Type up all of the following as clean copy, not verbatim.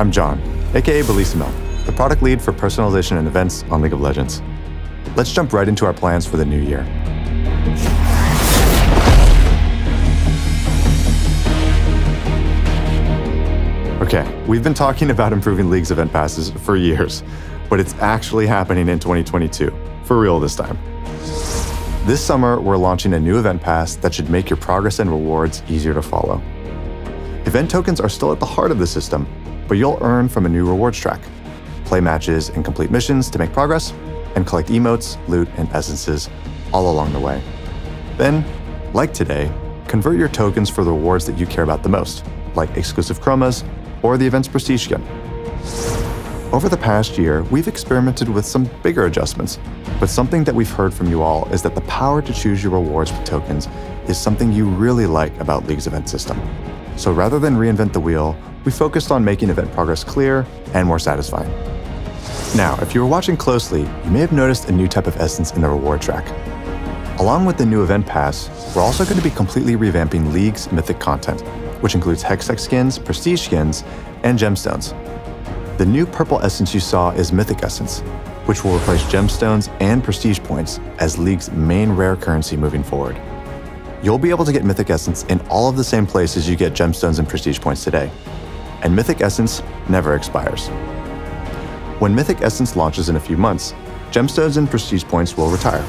I'm John, aka Bellissimoh, the product lead for personalization and events on League of Legends. Let's jump right into our plans for the new year. Okay, we've been talking about improving League's event passes for years, but it's actually happening in 2022, for real this time. This summer, we're launching a new event pass that should make your progress and rewards easier to follow. Event tokens are still at the heart of the system, but you'll earn from a new rewards track. Play matches and complete missions to make progress, and collect emotes, loot, and essences all along the way. Then, like today, convert your tokens for the rewards that you care about the most, like exclusive chromas or the event's prestige skin. Over the past year, we've experimented with some bigger adjustments, but something that we've heard from you all is that the power to choose your rewards with tokens is something you really like about League's event system. So rather than reinvent the wheel, we focused on making event progress clear and more satisfying. Now, if you were watching closely, you may have noticed a new type of essence in the reward track. Along with the new event pass, we're also going to be completely revamping League's mythic content, which includes hextech skins, prestige skins, and gemstones. The new purple essence you saw is Mythic Essence, which will replace gemstones and prestige points as League's main rare currency moving forward. You'll be able to get Mythic Essence in all of the same places you get gemstones and prestige points today, and Mythic Essence never expires. When Mythic Essence launches in a few months, gemstones and prestige points will retire.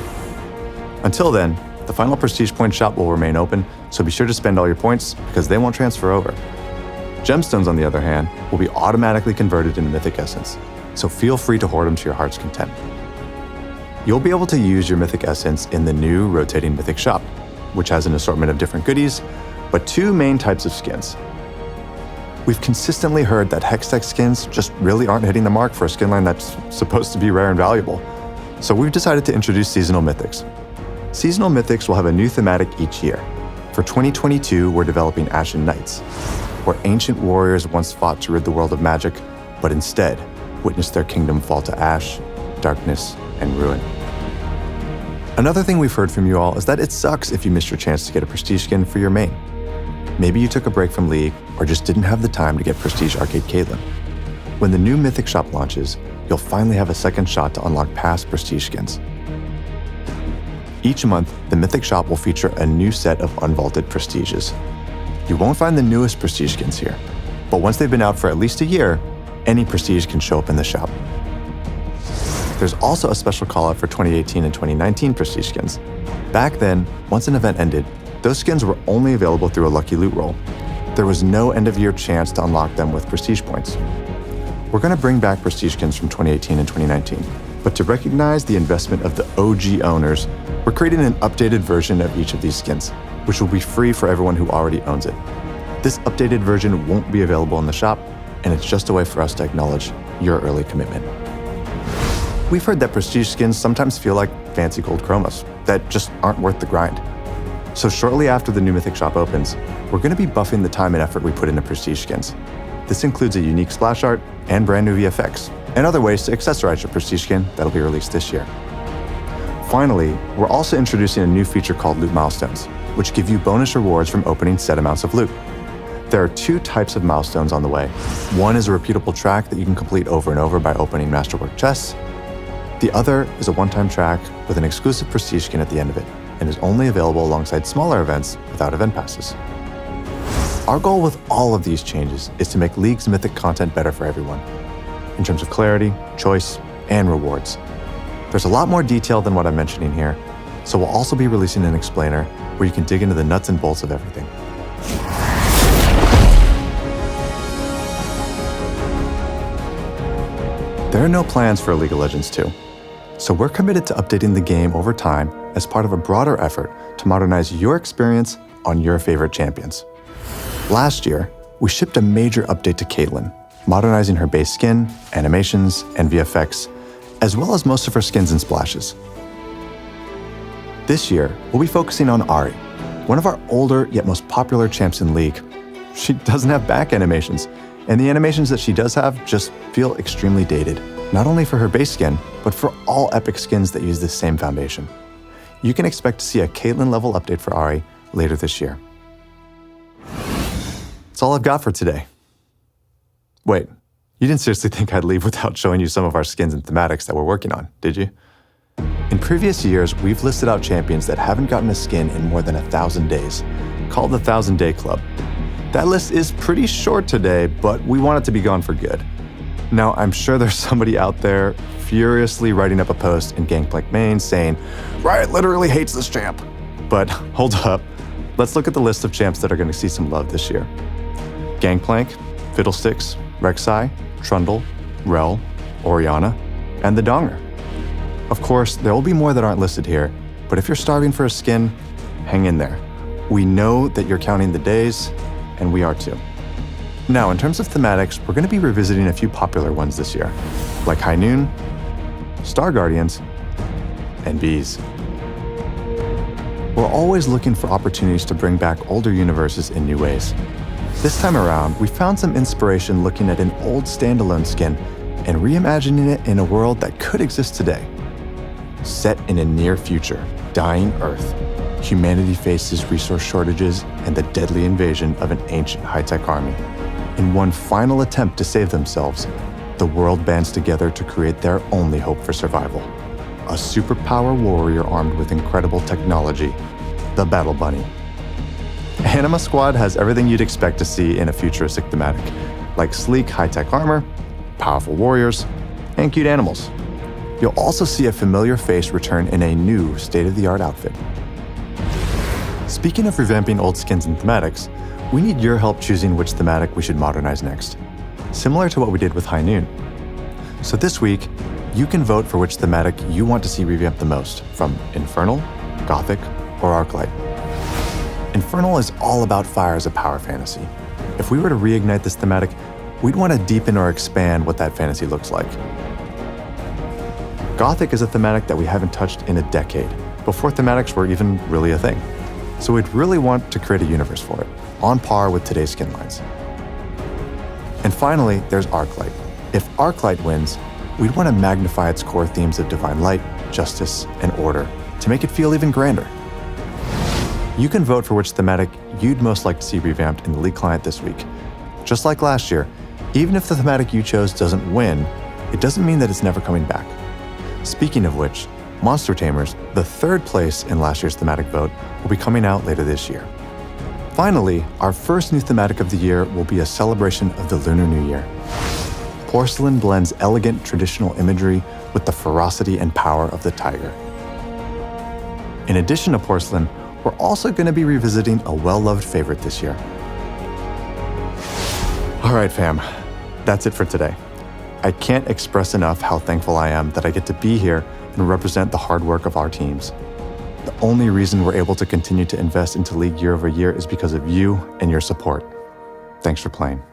Until then, the final prestige point shop will remain open, so be sure to spend all your points because they won't transfer over. Gemstones, on the other hand, will be automatically converted into Mythic Essence, so feel free to hoard them to your heart's content. You'll be able to use your Mythic Essence in the new rotating Mythic shop, which has an assortment of different goodies, but two main types of skins. We've consistently heard that hextech skins just really aren't hitting the mark for a skin line that's supposed to be rare and valuable, so we've decided to introduce seasonal mythics. Seasonal mythics will have a new thematic each year. For 2022, we're developing Ashen Knights, where ancient warriors once fought to rid the world of magic, but instead witnessed their kingdom fall to ash, darkness, and ruin. Another thing we've heard from you all is that it sucks if you missed your chance to get a prestige skin for your main. Maybe you took a break from League or just didn't have the time to get Prestige Arcade Caitlyn. When the new Mythic shop launches, you'll finally have a second shot to unlock past prestige skins. Each month, the Mythic shop will feature a new set of unvaulted prestiges. You won't find the newest prestige skins here, but once they've been out for at least a year, any prestige can show up in the shop. There's also a special call-out for 2018 and 2019 prestige skins. Back then, once an event ended, those skins were only available through a lucky loot roll. There was no end-of-year chance to unlock them with prestige points. We're going to bring back prestige skins from 2018 and 2019, but to recognize the investment of the OG owners, we're creating an updated version of each of these skins, which will be free for everyone who already owns it. This updated version won't be available in the shop, and it's just a way for us to acknowledge your early commitment. We've heard that prestige skins sometimes feel like fancy gold chromas that just aren't worth the grind. So shortly after the new Mythic shop opens, we're going to be buffing the time and effort we put into prestige skins. This includes a unique splash art and brand new VFX, and other ways to accessorize your prestige skin that'll be released this year. Finally, we're also introducing a new feature called Loot Milestones, which give you bonus rewards from opening set amounts of loot. There are two types of milestones on the way. One is a repeatable track that you can complete over and over by opening Masterwork chests. The other is a one-time track with an exclusive prestige skin at the end of it, and is only available alongside smaller events without event passes. Our goal with all of these changes is to make League's mythic content better for everyone, in terms of clarity, choice, and rewards. There's a lot more detail than what I'm mentioning here, so we'll also be releasing an explainer where you can dig into the nuts and bolts of everything. There are no plans for League of Legends 2, so we're committed to updating the game over time as part of a broader effort to modernize your experience on your favorite champions. Last year, we shipped a major update to Caitlyn, modernizing her base skin, animations, and VFX, as well as most of her skins and splashes. This year, we'll be focusing on Ahri, one of our older yet most popular champs in League. She doesn't have back animations, and the animations that she does have just feel extremely dated, not only for her base skin, but for all epic skins that use this same foundation. You can expect to see a Caitlyn level update for Ahri later this year. That's all I've got for today. Wait, You didn't seriously think I'd leave without showing you some of our skins and thematics that we're working on, did you? In previous years, we've listed out champions that haven't gotten a skin in more than 1,000 days, called the 1,000 Day Club. That list is pretty short today, but we want it to be gone for good. Now, I'm sure there's somebody out there furiously writing up a post in Gangplank Main saying, Riot literally hates this champ. But hold up, let's look at the list of champs that are going to see some love this year. Gangplank, Fiddlesticks, Rek'Sai, Trundle, Rel, Orianna, and the Donger. Of course, there will be more that aren't listed here, but if you're starving for a skin, hang in there. We know that you're counting the days, and we are too. Now, in terms of thematics, we're going to be revisiting a few popular ones this year, like High Noon, Star Guardians, and Bees. We're always looking for opportunities to bring back older universes in new ways. This time around, we found some inspiration looking at an old standalone skin and reimagining it in a world that could exist today. Set in a near future, dying Earth, humanity faces resource shortages and the deadly invasion of an ancient high-tech army. In one final attempt to save themselves, the world bands together to create their only hope for survival. A superpower warrior armed with incredible technology, the Battle Bunny. Anima Squad has everything you'd expect to see in a futuristic thematic, like sleek high-tech armor, powerful warriors, and cute animals. You'll also see a familiar face return in a new state-of-the-art outfit. Speaking of revamping old skins and thematics, we need your help choosing which thematic we should modernize next, similar to what we did with High Noon. So this week, you can vote for which thematic you want to see revamped the most, from Infernal, Gothic, or Arclight. Infernal is all about fire as a power fantasy. If we were to reignite this thematic, we'd want to deepen or expand what that fantasy looks like. Gothic is a thematic that we haven't touched in a decade, before thematics were even really a thing. So we'd really want to create a universe for it, on par with today's skin lines. And finally, there's Arclight. If Arclight wins, we'd want to magnify its core themes of divine light, justice, and order to make it feel even grander. You can vote for which thematic you'd most like to see revamped in the League client this week. Just like last year, even if the thematic you chose doesn't win, it doesn't mean that it's never coming back. Speaking of which, Monster Tamers, the third place in last year's thematic vote, will be coming out later this year. Finally, our first new thematic of the year will be a celebration of the Lunar New Year. Porcelain blends elegant traditional imagery with the ferocity and power of the tiger. In addition to Porcelain, we're also going to be revisiting a well-loved favorite this year. All right, fam, that's it for today. I can't express enough how thankful I am that I get to be here and represent the hard work of our teams. The only reason we're able to continue to invest into League year over year is because of you and your support. Thanks for playing.